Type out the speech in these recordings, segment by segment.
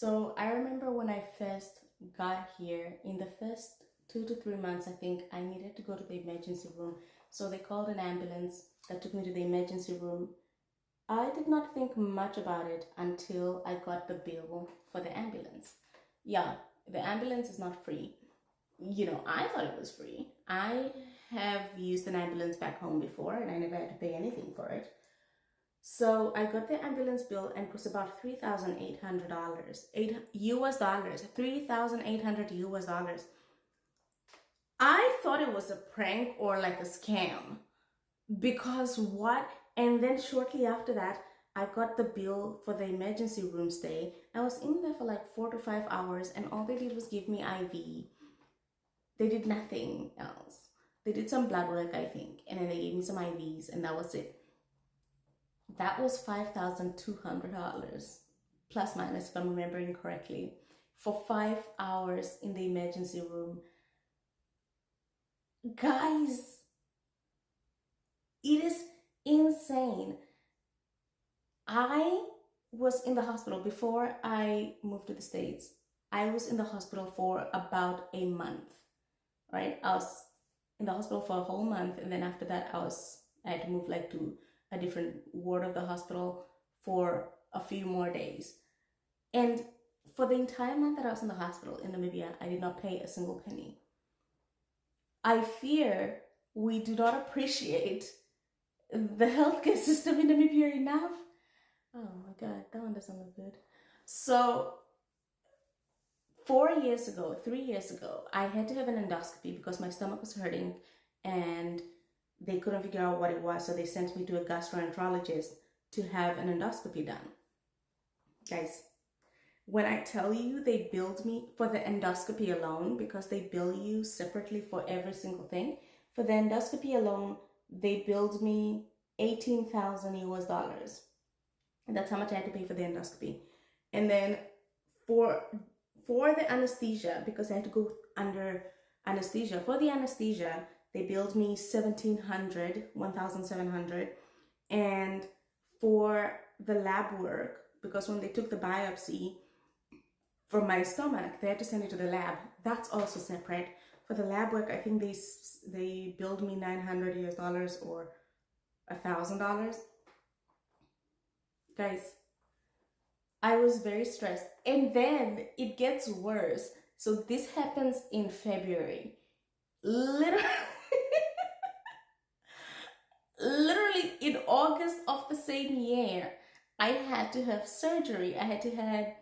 So I remember when I first got here, in the first 2 to 3 months, I think I needed to go to the emergency room. So they called an ambulance that took me to the emergency room. I did not think much about it until I got the bill for the ambulance. Yeah, the ambulance is not free. I thought it was free. I have used an ambulance back home before and I never had to pay anything for it. So I got the ambulance bill and it was about $3,800, $8 US, 3,800 US. I thought it was a prank or like a scam because what? And then shortly after that, I got the bill for the emergency room stay. I was in there for like 4 to 5 hours and all they did was give me IV. They did nothing else. They did some blood work, I think, and then they gave me some IVs and that was it. That was $5,200 plus minus, if I'm remembering correctly, for 5 hours in the emergency room. Guys, it is insane. I was in the hospital before I moved to the States. I was in the hospital for about a month, right? I was in the hospital for a whole month, and then after that, I had to move like to a different ward of the hospital for a few more days. And for the entire month that I was in the hospital in Namibia, I did not pay a single penny. I fear we do not appreciate the healthcare system in Namibia enough. Oh my God, that one doesn't look good. So 3 years ago, I had to have an endoscopy because my stomach was hurting and they couldn't figure out what it was. So they sent me to a gastroenterologist to have an endoscopy done. Guys, when I tell you they billed me for the endoscopy alone, because they bill you separately for every single thing, for the endoscopy alone, they billed me 18,000 US. And that's how much I had to pay for the endoscopy. And then for the anesthesia, because I had to go under anesthesia, for the anesthesia, they billed me 1,700. And for the lab work, because when they took the biopsy from my stomach, they had to send it to the lab. That's also separate. For the lab work, I think they billed me 900 US or $1,000. Guys, I was very stressed. And then it gets worse. So this happens in February. Literally, literally in August of the same year, I had to have surgery. I had to have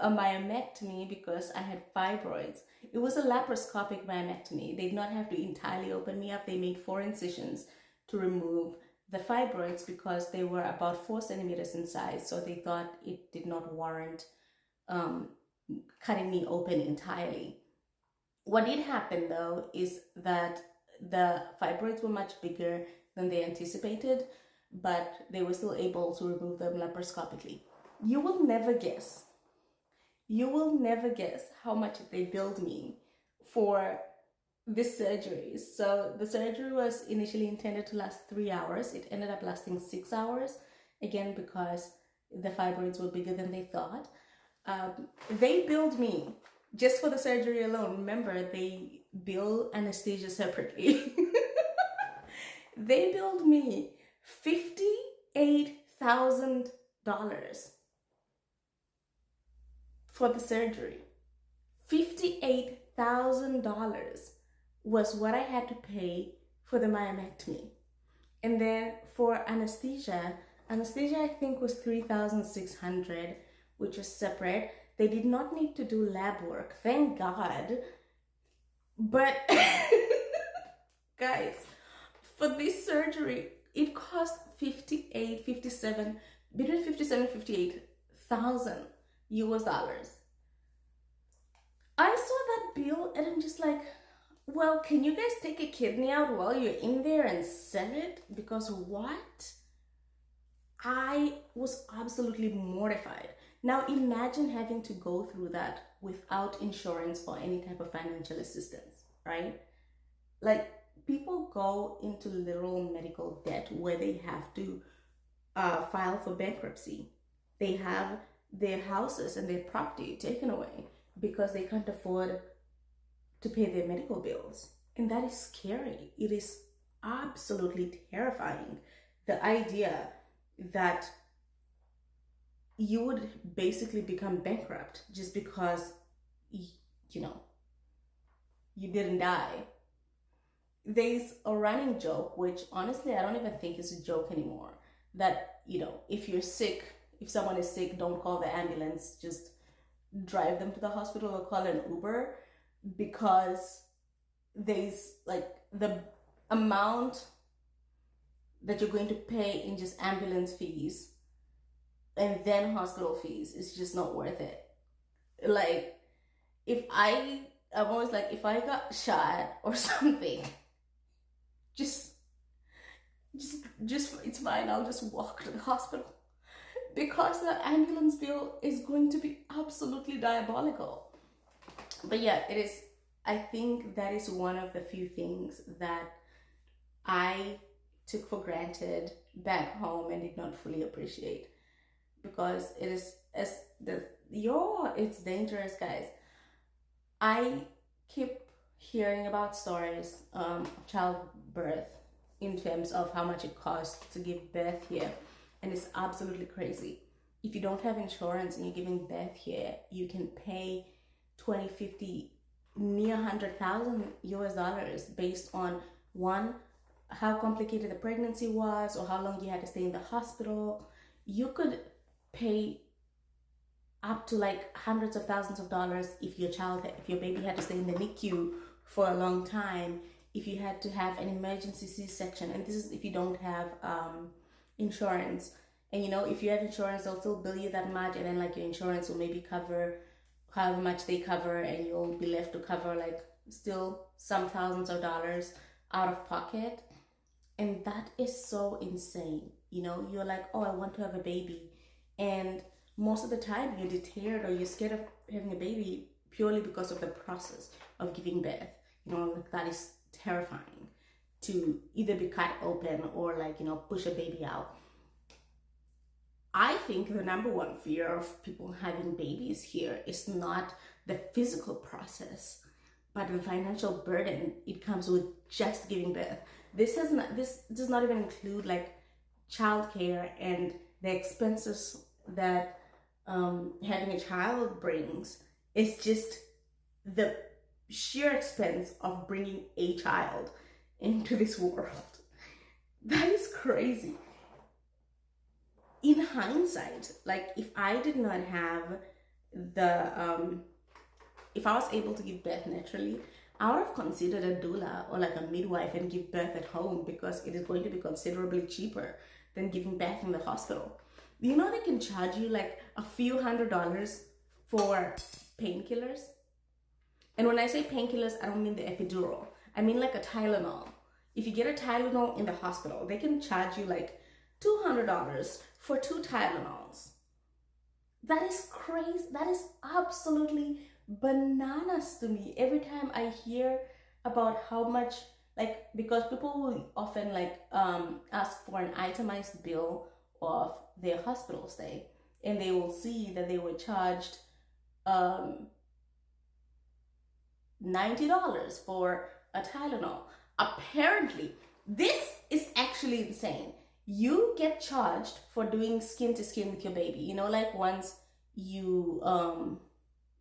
a myomectomy because I had fibroids. It was a laparoscopic myomectomy. They did not have to entirely open me up. They made 4 incisions to remove the fibroids because they were about 4 centimeters in size. So they thought it did not warrant cutting me open entirely. What did happen though is that the fibroids were much bigger than they anticipated, but they were still able to remove them laparoscopically. You will never guess how much they billed me for this surgery. So the surgery was initially intended to last 3 hours. It ended up lasting 6 hours, again because the fibroids were bigger than they thought. They billed me just for the surgery alone. Remember, they bill anesthesia separately. They billed me $58,000 for the surgery. $58,000 was what I had to pay for the myomectomy. And then for anesthesia I think was 3,600, which was separate. They did not need to do lab work, thank God. But guys, for this surgery, it cost 58, 57, between 57 and 58,000 US. I saw that bill and I'm just like, well, can you guys take a kidney out while you're in there and sell it? Because what? I was absolutely mortified. Now imagine having to go through that without insurance or any type of financial assistance, right? Like, people go into literal medical debt where they have to file for bankruptcy. They have their houses and their property taken away because they can't afford to pay their medical bills. And that is scary. It is absolutely terrifying. The idea that you would basically become bankrupt just because, you know, you didn't die. There's a running joke, which honestly I don't even think is a joke anymore, that, if you're sick, if someone is sick, don't call the ambulance, just drive them to the hospital or call an Uber, because there's like the amount that you're going to pay in just ambulance fees and then hospital fees is just not worth it. Like, I'm always like, if I got shot or something, just it's fine, I'll just walk to the hospital, because the ambulance bill is going to be absolutely diabolical. But yeah, it is. I think that is one of the few things that I took for granted back home and did not fully appreciate, because it is it's dangerous, guys. I keep hearing about stories of childbirth in terms of how much it costs to give birth here, and it's absolutely crazy. If you don't have insurance and you're giving birth here, you can pay 20, 50, near 100,000 US dollars based on one, how complicated the pregnancy was or how long you had to stay in the hospital. You could pay up to like hundreds of thousands of dollars if your baby had to stay in the NICU for a long time, if you had to have an emergency C-section, and this is if you don't have insurance. And if you have insurance, they'll still bill you that much, and then like your insurance will maybe cover however much they cover, and you'll be left to cover like still some thousands of dollars out of pocket. And that is so insane. You're like, oh, I want to have a baby, and most of the time you're deterred or you're scared of having a baby purely because of the process of giving birth. Like that is terrifying, to either be cut open or like push a baby out. I think the number one fear of people having babies here is not the physical process, but the financial burden it comes with just giving birth. This does not even include like childcare and the expenses that having a child brings. It's just the sheer expense of bringing a child into this world. That is crazy. In hindsight, like if I did not have if I was able to give birth naturally, I would have considered a doula or like a midwife and give birth at home, because it is going to be considerably cheaper than giving birth in the hospital. They can charge you like a few $100s for painkillers. And when I say painkillers, I don't mean the epidural. I mean like a Tylenol. If you get a Tylenol in the hospital, they can charge you like $200 for 2 Tylenols. That is crazy. That is absolutely bananas to me. Every time I hear about how much, like, because people will often like ask for an itemized bill of their hospital stay, and they will see that they were charged $90 for a Tylenol. Apparently, this is actually insane. You get charged for doing skin to skin with your baby. Like once you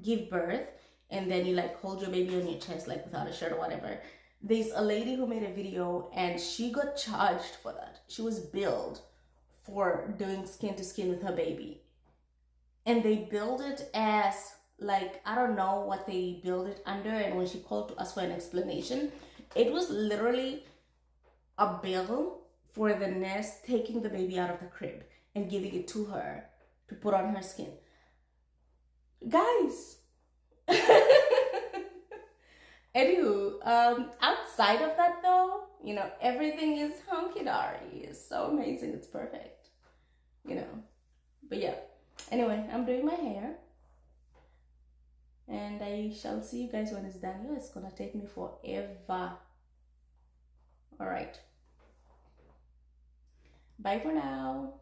give birth and then you like hold your baby on your chest, like without a shirt or whatever. There's a lady who made a video and she got charged for that. She was billed for doing skin to skin with her baby. And they billed it as like, I don't know what they billed it under. And when she called to us for an explanation, it was literally a bill for the nurse taking the baby out of the crib and giving it to her to put on her skin. Guys. Anywho, outside of that though, everything is hunky-dory. It's so amazing. It's perfect. But yeah. Anyway, I'm doing my hair. And I shall see you guys when it's done. It's gonna take me forever. Alright. Bye for now.